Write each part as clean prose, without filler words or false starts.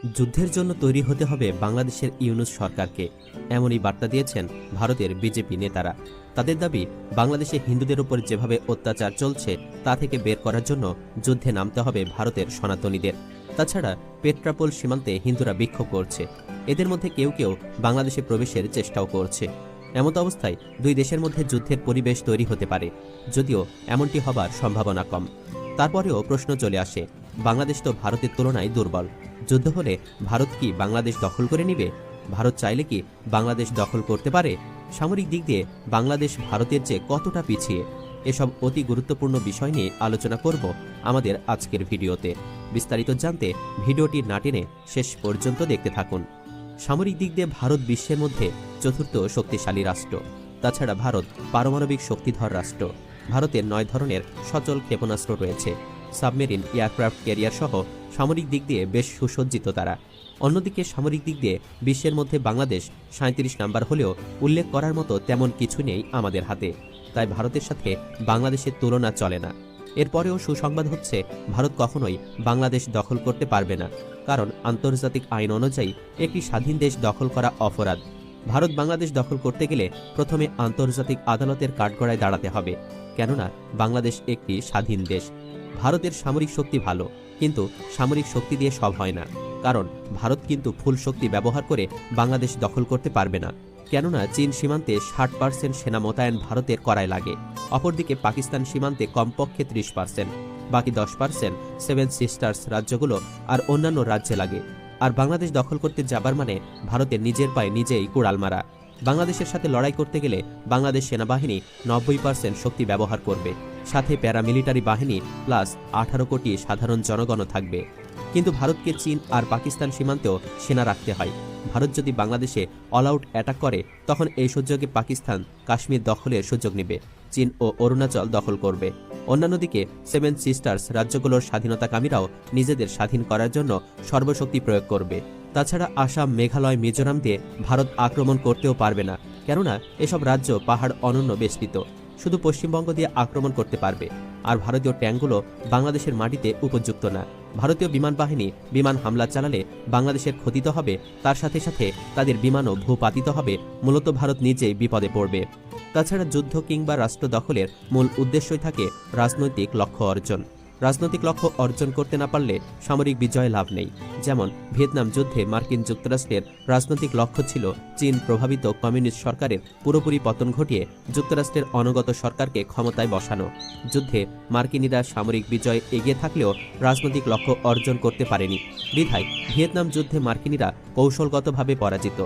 যুদ্ধের জন্য তৈরি হতে হবে বাংলাদেশের ইউনূস সরকারকে, এমনই বার্তা দিয়েছেন ভারতের বিজেপি নেতারা। তাদের দাবি, বাংলাদেশে হিন্দুদের উপর যেভাবে অত্যাচার চলছে তা থেকে বের করার জন্য যুদ্ধে নামতে হবে ভারতের সনাতনীদের। তাছাড়া পেট্রাপোল সীমান্তে হিন্দুরা বিক্ষোভ করছে, এদের মধ্যে কেউ কেউ বাংলাদেশে প্রবেশের চেষ্টাও করছে। এমত অবস্থায় দুই দেশের মধ্যে যুদ্ধের পরিবেশ তৈরি হতে পারে, যদিও এমনটি হবার সম্ভাবনা কম। তারপরেও প্রশ্ন চলে আসে, বাংলাদেশ তো ভারতের তুলনায় দুর্বল। যুদ্ধ হলে ভারত কি বাংলাদেশ দখল করে নিবে? ভারত চাইলে কি বাংলাদেশ দখল করতে পারে? সামরিক দিক দিয়ে বাংলাদেশ ভারতের চেয়ে কতটা পিছিয়ে? এসব অতি গুরুত্বপূর্ণ বিষয় নিয়ে আলোচনা করব আমাদের আজকের ভিডিওতে। বিস্তারিত জানতে ভিডিওটি না টেনে শেষ পর্যন্ত দেখতে থাকুন। সামরিক দিক দিয়ে ভারত বিশ্বের মধ্যে চতুর্থ শক্তিশালী রাষ্ট্র। তাছাড়া ভারত পারমাণবিক শক্তিধর রাষ্ট্র। ভারতের 9 ধরনের সচল ক্ষেপণাস্ত্র রয়েছে। সাবমেরিন, এয়ারক্রাফট ক্যারিয়ার সহ সামরিক দিক দিয়ে বেশ সুসজ্জিত তারা। অন্যদিকে সামরিক দিক দিয়ে বিশ্বের মধ্যে বাংলাদেশ 37 নাম্বার হলেও উল্লেখ করার মতো তেমন কিছু নেই আমাদের হাতে। তাই ভারতের সাথে বাংলাদেশের তুলনা চলে না। এরপরেও সুসংবাদ হচ্ছে, ভারত কখনোই বাংলাদেশ দখল করতে পারবে না, কারণ আন্তর্জাতিক আইন অনুযায়ী একটি স্বাধীন দেশ দখল করা অপরাধ। ভারত বাংলাদেশ দখল করতে গেলে প্রথমে আন্তর্জাতিক আদালতের কাঠগড়ায় দাঁড়াতে হবে, কেননা বাংলাদেশ একটি স্বাধীন দেশ। ভারতের সামরিক শক্তি ভালো, কিন্তু সামরিক শক্তি দিয়ে সব হয় না, কারণ ভারত কিন্তু ফুল শক্তি ব্যবহার করে বাংলাদেশ দখল করতে পারবে না, কেননা চীন সীমান্তে 60% সেনা মোতায়েন ভারতের করায় লাগে। অপরদিকে পাকিস্তান সীমান্তে কমপক্ষে 30%, বাকি 10% 7 সিস্টার্স রাজ্যগুলো আর অন্যান্য রাজ্যে লাগে। আর বাংলাদেশ দখল করতে যাবার মানে ভারতের নিজের পায়ে নিজেই কুড়াল মারা। বাংলাদেশের সাথে লড়াই করতে গেলে বাংলাদেশ সেনাবাহিনী 90% শক্তি ব্যবহার করবে, সাথে প্যারামিলিটারি বাহিনী প্লাস 18 কোটি সাধারণ জনগণও থাকবে। কিন্তু ভারতকে চীন আর পাকিস্তান সীমান্তেও সেনা রাখতে হয়। ভারত যদি বাংলাদেশে অল আউট অ্যাটাক করে, তখন এই সুযোগে পাকিস্তান কাশ্মীর দখলের সুযোগ নেবে, চীন ও অরুণাচল দখল করবে। অন্যান্য দিকে 7 সিস্টার্স রাজ্যগুলোর স্বাধীনতাকামীরাও নিজেদের স্বাধীন করার জন্য সর্বশক্তি প্রয়োগ করবে। তাছাড়া আসাম, মেঘালয়, মিজোরাম দিয়ে ভারত আক্রমণ করতেও পারবে না, কেননা এসব রাজ্য পাহাড় অনন্য বেষ্টিত। শুধু পশ্চিমবঙ্গ দিয়ে আক্রমণ করতে পারবে। আর ভারতীয় ট্যাঙ্কগুলো বাংলাদেশের মাটিতে উপযুক্ত না। ভারতীয় বিমান বাহিনী বিমান হামলা চালালে বাংলাদেশের ক্ষতি তো হবে, তার সাথে সাথে তাদের বিমানও ভূপাতিত হবে। মূলত ভারত নিজেই বিপদে পড়বে। তাছাড়া যুদ্ধ কিংবা রাষ্ট্র দখলের মূল উদ্দেশ্যই থাকে রাজনৈতিক লক্ষ্য অর্জন। রাজনৈতিক লক্ষ্য অর্জন করতে না পারলে সামরিক বিজয় লাভ নেই। যেমন ভিয়েতনাম যুদ্ধে মার্কিন যুক্তরাষ্ট্রের রাজনৈতিক লক্ষ্য ছিল চীন প্রভাবিত কমিউনিস্ট সরকারের পুরোপুরি পতন ঘটিয়ে যুক্তরাষ্ট্রের অনুগত সরকারকে ক্ষমতায় বসানো। যুদ্ধে মার্কিনিরা সামরিক বিজয় এগিয়ে থাকলেও রাজনৈতিক লক্ষ্য অর্জন করতে পারেনি, বিধায় ভিয়েতনাম যুদ্ধে মার্কিনিরা কৌশলগতভাবে পরাজিত।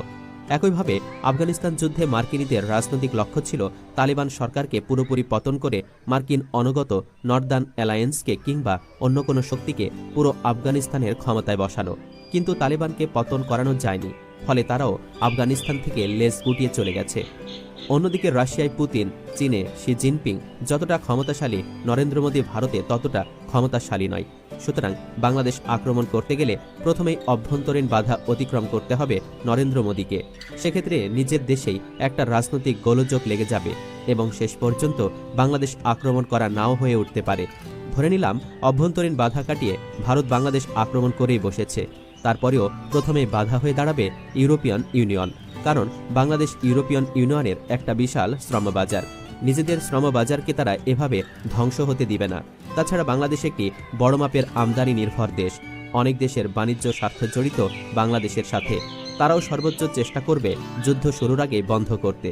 একইভাবে আফগানিস্তান যুদ্ধে মার্কিনীদের রাজনৈতিক লক্ষ্য ছিল তালেবান সরকারকে পুরোপুরি পতন করে মার্কিন অনুগত নর্দার্ন অ্যালায়েন্সকে কিংবা অন্য কোনো শক্তিকে পুরো আফগানিস্তানের ক্ষমতায় বসানো। কিন্তু তালেবানকে পতন করানো যায়নি, ফলে তারাও আফগানিস্তান থেকে লেজ গুটিয়ে চলে গেছে। অন্যদিকে রাশিয়ায় পুতিন, চীনে শি জিনপিং যতটা ক্ষমতাশালী, নরেন্দ্র মোদী ভারতে ততটা ক্ষমতাশালী নয়। সুতরাং বাংলাদেশ আক্রমণ করতে গেলে প্রথমেই অভ্যন্তরীণ বাধা অতিক্রম করতে হবে নরেন্দ্র মোদীকে। সেক্ষেত্রে নিজের দেশেই একটা রাজনৈতিক গোলযোগ লেগে যাবে এবং শেষ পর্যন্ত বাংলাদেশ আক্রমণ করা নাও হয়ে উঠতে পারে। ধরে নিলাম অভ্যন্তরীণ বাধা কাটিয়ে ভারত বাংলাদেশ আক্রমণ করেই বসেছে, তারপরেও প্রথমে বাধা হয়ে দাঁড়াবে ইউরোপিয়ান ইউনিয়ন, কারণ বাংলাদেশ ইউরোপিয়ান ইউনিয়নের একটা বিশাল শ্রমবাজার। নিজেদের শ্রমবাজারকে তারা এভাবে ধ্বংস হতে দিবে না। তাছাড়া বাংলাদেশ একটি বড় মাপের আমদানি নির্ভর দেশ। অনেক দেশের বাণিজ্য স্বার্থ জড়িত বাংলাদেশের সাথে। তারাও সর্বোচ্চ চেষ্টা করবে যুদ্ধ শুরুর আগে বন্ধ করতে।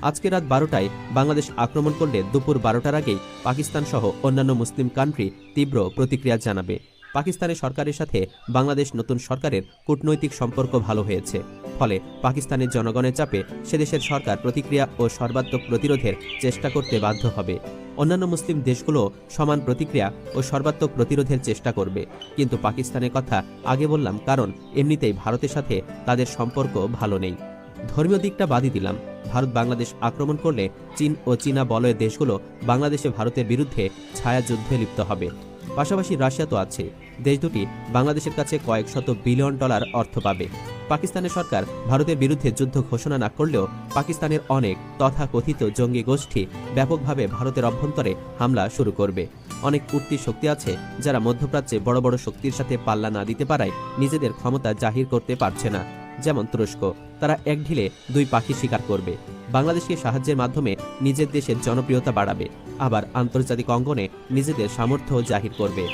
আজকে রাত 12টায় বাংলাদেশ আক্রমণ করলে দুপুর 12টার আগেই পাকিস্তান সহ অন্যান্য মুসলিম কান্ট্রি তীব্র প্রতিক্রিয়া জানাবে। পাকিস্তানের সরকারের সাথে বাংলাদেশ নতুন সরকারের কূটনৈতিক সম্পর্ক ভালো হয়েছে, ফলে পাকিস্তানের জনগণের চাপে সেদেশের সরকার প্রতিক্রিয়া ও সর্বাত্মক প্রতিরোধের চেষ্টা করতে বাধ্য হবে। অন্যান্য মুসলিম দেশগুলো সমান প্রতিক্রিয়া ও সর্বাত্মক প্রতিরোধের চেষ্টা করবে। কিন্তু পাকিস্তানের কথা আগে বললাম, কারণ এমনিতেই ভারতের সাথে তাদের সম্পর্ক ভালো নেই। ধর্মীয় দিকটা বাদই দিলাম, ভারত বাংলাদেশ আক্রমণ করলে চীন ও চীনা বলয়ের দেশগুলো বাংলাদেশে ভারতের বিরুদ্ধে ছায়া যুদ্ধে লিপ্ত হবে। পাশাপাশি রাশিয়া তো আছে। দেশ দুটি বাংলাদেশের কাছে কয়েক শত বিলিয়ন ডলার অর্থ পাবে। পাকিস্তানের সরকার ভারতের বিরুদ্ধে যুদ্ধ ঘোষণা না করলেও পাকিস্তানের অনেক তথাকথিত জঙ্গি গোষ্ঠী ব্যাপকভাবে ভারতের অভ্যন্তরে হামলা শুরু করবে। অনেক উঠতি শক্তি আছে যারা মধ্যপ্রাচ্যে বড় বড় শক্তির সাথে পাল্লা না দিতে পারায় নিজেদের ক্ষমতা জাহির করতে পারছে না। যেমন তুরস্ক, তারা এক ঢিলে দুই পাখি শিকার করবে। বাংলাদেশকে সাহায্যের মাধ্যমে নিজের দেশের জনপ্রিয়তা বাড়াবে, আবার আন্তর্জাতিক অঙ্গনে নিজেদের সামর্থ্য জাহির করবে।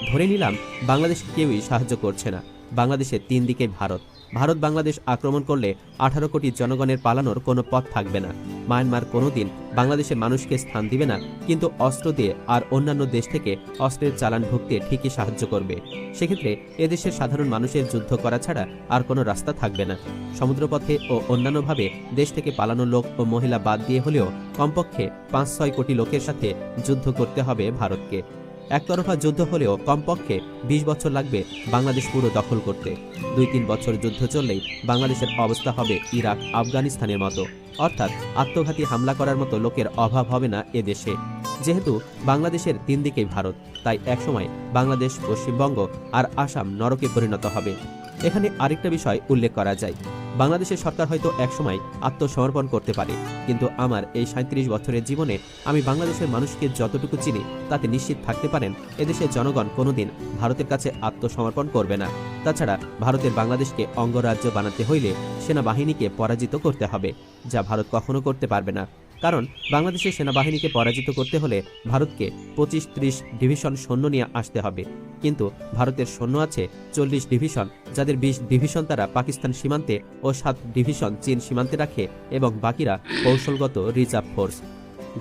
ধরে নিলাম বাংলাদেশকে কেউই সাহায্য করছে না, বাংলাদেশের তিন দিকে ভারত। ভারত বাংলাদেশ আক্রমণ করলে 18 কোটি জনগণের পালানোর কোনো পথ থাকবে না। মায়ানমার কোনোদিন বাংলাদেশের মানুষকে স্থান দিবে না, কিন্তু অস্ত্র দিয়ে আর অন্যান্য দেশ থেকে অস্ত্রের চালান ঢুকতে ঠিকই সাহায্য করবে। সেক্ষেত্রে এদেশের সাধারণ মানুষের যুদ্ধ করা ছাড়া আর কোনো রাস্তা থাকবে না। সমুদ্রপথে ও অন্যান্যভাবে দেশ থেকে পালানো লোক ও মহিলা বাদ দিয়ে হলেও কমপক্ষে 5-6 কোটি লোকের সাথে যুদ্ধ করতে হবে ভারতকে। একতরফা যুদ্ধ হলেও কমপক্ষে 20 বছর লাগবে বাংলাদেশ পুরো দখল করতে। 2-3 বছর যুদ্ধ চললেই বাংলাদেশের অবস্থা হবে ইরাক, আফগানিস্তানের মতো, অর্থাৎ আত্মঘাতী হামলা করার মতো লোকের অভাব হবে না এদেশে। যেহেতু বাংলাদেশের তিন দিকেই ভারত, তাই একসময় বাংলাদেশ, পশ্চিমবঙ্গ আর আসাম নরকে পরিণত হবে। এখানে আরেকটা বিষয় উল্লেখ করা যায়, বাংলাদেশের সরকার হয়তো একসময় আত্মসমর্পণ করতে পারে, কিন্তু আমার এই 37 বছরের জীবনে আমি বাংলাদেশের মানুষকে যতটুকু চিনি তাতে নিশ্চিত থাকতে পারেন এদেশের জনগণ কোনোদিন ভারতের কাছে আত্মসমর্পণ করবে না। তাছাড়া ভারতের বাংলাদেশকে অঙ্গরাজ্য বানাতে হইলে সেনাবাহিনীকে পরাজিত করতে হবে, যা ভারত কখনো করতে পারবে না। কারণ বাংলাদেশের সেনাবাহিনীকে পরাজিত করতে হলে ভারতকে 25-30 ডিভিশন সৈন্য নিয়ে আসতে হবে, কিন্তু ভারতের সৈন্য আছে 40 ডিভিশন, যাদের 20 ডিভিশন তারা পাকিস্তান সীমান্তে ও 7 ডিভিশন চীন সীমান্তে রাখে এবং বাকিরা কৌশলগত রিজার্ভ ফোর্স।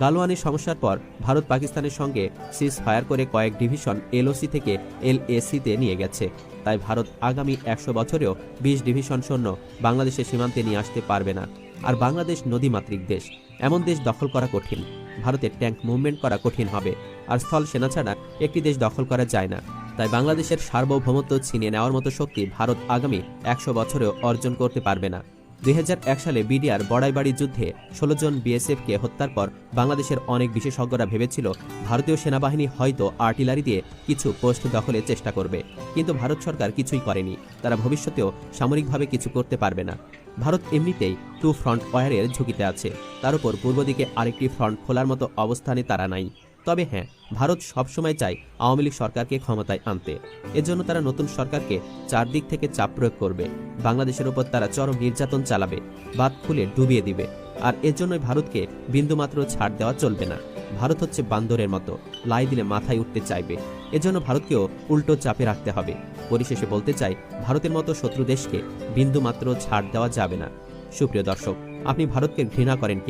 গালওয়ানি সমস্যার পর ভারত পাকিস্তানের সঙ্গে সিজ ফায়ার করে কয়েক ডিভিশন এলওসি থেকে এলএসিতে নিয়ে গেছে। তাই ভারত আগামী 100 বছরেও 20 ডিভিশন সৈন্য বাংলাদেশের সীমান্তে নিয়ে আসতে পারবে না। আর বাংলাদেশ নদীমাতৃক দেশ, এমন দেশ দখল করা কঠিন। ভারতের ট্যাঙ্ক মুভমেন্ট করা কঠিন হবে, আর স্থল সেনা ছাড়া একটি দেশ দখল করা যায় না। তাই বাংলাদেশের সার্বভৌমত্ব ছিনিয়ে নেওয়ার মতো শক্তি ভারত আগামী 100 বছরেও অর্জন করতে পারবে না। 2001 সালে বিডিআর বড়াইবাড়ি যুদ্ধে 16 জন বিএসএফকে হত্যার পর বাংলাদেশের অনেক বিশেষজ্ঞরা ভেবেছিল ভারতীয় সেনাবাহিনী হয়তো আর্টিলারি দিয়ে কিছু পোস্ট দখলের চেষ্টা করবে, কিন্তু ভারত সরকার কিছুই করেনি। তারা ভবিষ্যতেও সামরিকভাবে কিছু করতে পারবে না। ভারত এমনিতেই 2 ফ্রন্ট ওয়ারের ঝুঁকিতে আছে, তার উপর পূর্ব দিকে আরেকটি ফ্রন্ট খোলার মতো অবস্থানে তারা নাই। তবে হ্যাঁ, ভারত সবসময় চায় আওয়ামী লীগ সরকারকে ক্ষমতায় আনতে। এজন্য তারা নতুন সরকারকে চারদিক থেকে চাপ প্রয়োগ করবে। বাংলাদেশের উপর তারা চরম নির্যাতন চালাবে, বাঁধ খুলে ডুবিয়ে দিবে। আর এজন্যই ভারতকে বিন্দুমাত্র ছাড় দেওয়া চলবে না। ভারত হচ্ছে বান্দরের মতো, লাই দিলে মাথায় উঠতে চাইবে। এজন্য ভারতকেও উল্টো চাপে রাখতে হবে। পরিশেষে বলতে চাই, ভারতের মতো শত্রু দেশকে বিন্দুমাত্র ছাড় দেওয়া যাবে না। সুপ্রিয় দর্শক, আপনি ভারতকে ঘৃণা করেন কি?